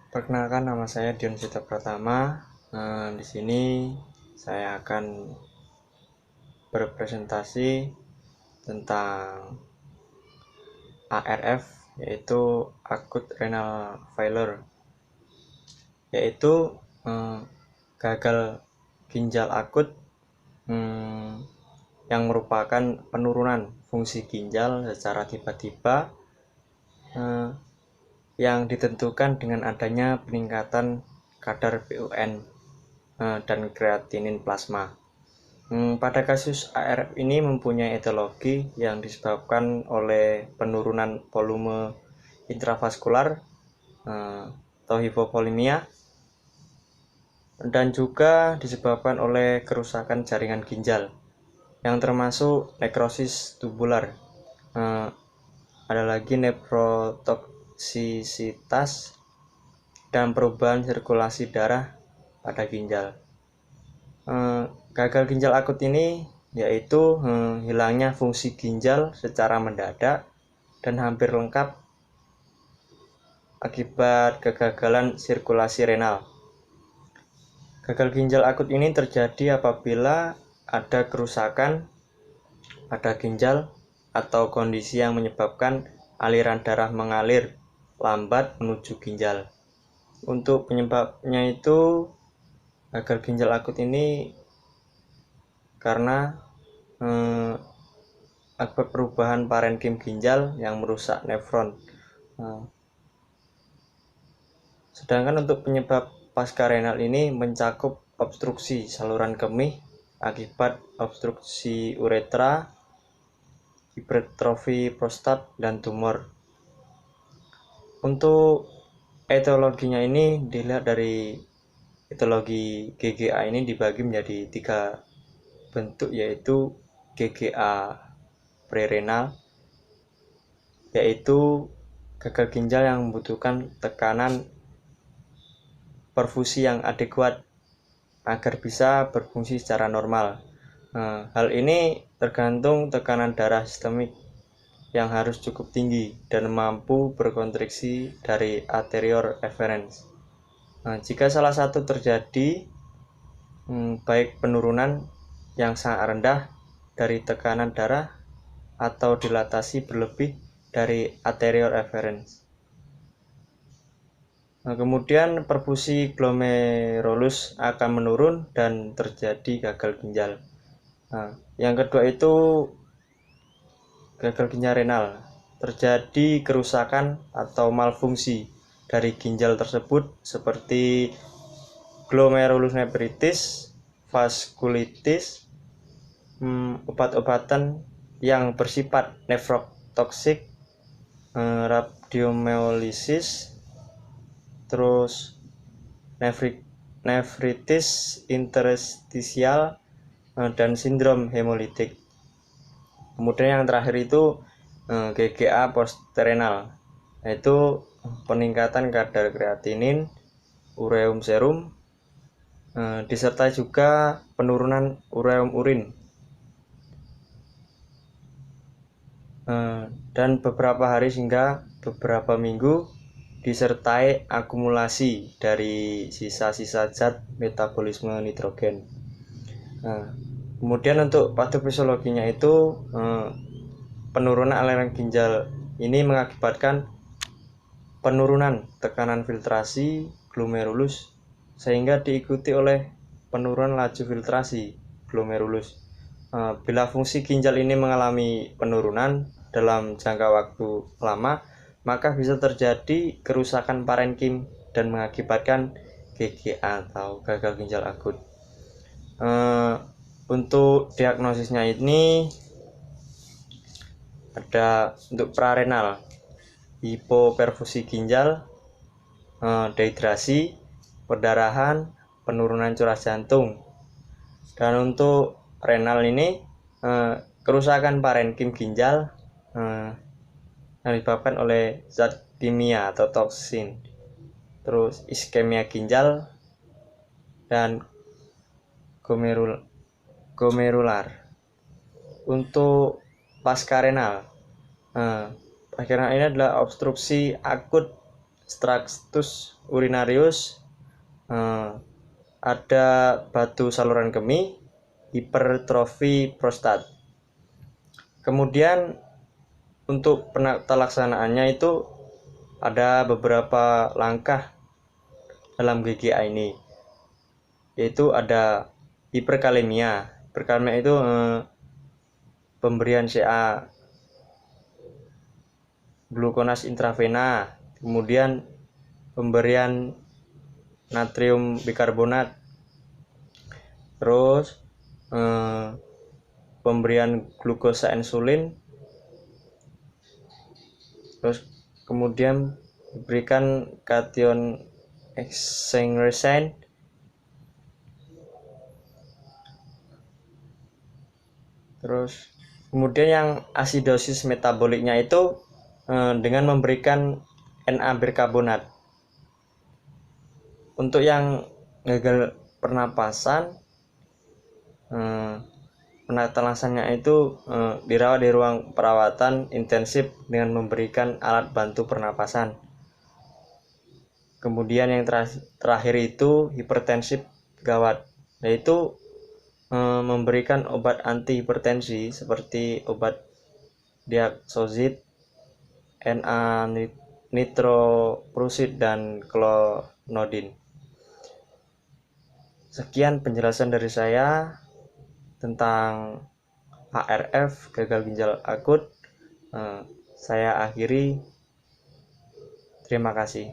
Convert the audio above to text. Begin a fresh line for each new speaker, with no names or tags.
Perkenalkan, nama saya Dion Cita Pratama. Di sini saya akan berpresentasi tentang ARF, yaitu Acute Renal Failure, yaitu gagal ginjal akut yang merupakan penurunan fungsi ginjal secara tiba-tiba yang ditentukan dengan adanya peningkatan kadar BUN dan kreatinin plasma. Pada kasus ARF ini mempunyai etiologi yang disebabkan oleh penurunan volume intravaskular atau hipovolemia, dan juga disebabkan oleh kerusakan jaringan ginjal yang termasuk nekrosis tubular. Ada lagi nefrotoksisitas dan perubahan sirkulasi darah pada ginjal. Gagal ginjal akut ini yaitu hilangnya fungsi ginjal secara mendadak dan hampir lengkap akibat kegagalan sirkulasi renal. Gagal ginjal akut ini terjadi apabila ada kerusakan pada ginjal atau kondisi yang menyebabkan aliran darah mengalir lambat menuju ginjal. Untuk penyebabnya itu, gagal ginjal akut ini karena akibat perubahan parenkim ginjal yang merusak nefron. Sedangkan untuk penyebab pasca-renal ini mencakup obstruksi saluran kemih akibat obstruksi uretra, hipertrofi prostat, dan tumor. Untuk etiologinya ini dilihat dari etiologi GGA ini dibagi menjadi 3 bentuk, yaitu GGA prerenal, yaitu gagal ginjal yang membutuhkan tekanan perfusi yang adekuat agar bisa berfungsi secara normal. Hal ini tergantung tekanan darah sistemik yang harus cukup tinggi dan mampu berkontraksi dari anterior efferents. Jika salah satu terjadi, baik penurunan yang sangat rendah dari tekanan darah atau dilatasi berlebih dari anterior efferents. Kemudian perfusi glomerulus akan menurun dan terjadi gagal ginjal. Yang kedua itu gagal ginjal renal. Terjadi kerusakan atau malfungsi dari ginjal tersebut seperti glomerulonefritis, vaskulitis, obat-obatan yang bersifat nefrotoksik, rhabdomyolysis, terus nefritis interstisial, dan sindrom hemolitik. Kemudian yang terakhir itu GGA postrenal, yaitu peningkatan kadar kreatinin, ureum serum, disertai juga penurunan ureum urin, dan beberapa hari hingga beberapa minggu disertai akumulasi dari sisa-sisa zat metabolisme nitrogen. Kemudian untuk patofisiologinya itu penurunan aliran ginjal ini mengakibatkan penurunan tekanan filtrasi glomerulus sehingga diikuti oleh penurunan laju filtrasi glomerulus. Bila fungsi ginjal ini mengalami penurunan dalam jangka waktu lama, maka bisa terjadi kerusakan parenkim dan mengakibatkan GGA atau gagal ginjal akut. Untuk diagnosisnya ini ada untuk prarenal, hipoperfusi ginjal, dehidrasi, perdarahan, penurunan curah jantung. Dan untuk renal ini kerusakan parenkim ginjal yang disebabkan oleh zat kimia atau toksin, terus iskemia ginjal, dan glomerular. Untuk pasca renal ini adalah obstruksi akut Stratus urinarius, ada batu saluran kemih, hipertrofi prostat. Kemudian untuk pelaksanaannya itu ada beberapa langkah dalam GGA ini, yaitu ada hiperkalemia. Hiperkalemia itu pemberian CA glukonas intravena, kemudian pemberian natrium bikarbonat, terus pemberian glukosa insulin, terus kemudian diberikan kation exenresin, terus kemudian yang asidosis metaboliknya itu dengan memberikan Na bikarbonat. Untuk yang gagal pernapasan, penata laksananya itu dirawat di ruang perawatan intensif dengan memberikan alat bantu pernapasan. Kemudian yang terakhir itu hipertensif gawat, yaitu memberikan obat anti hipertensi seperti obat diazoxid, Na nitroprusid, dan klonidin. Sekian penjelasan dari saya tentang HRF, gagal ginjal akut. Saya akhiri. Terima kasih.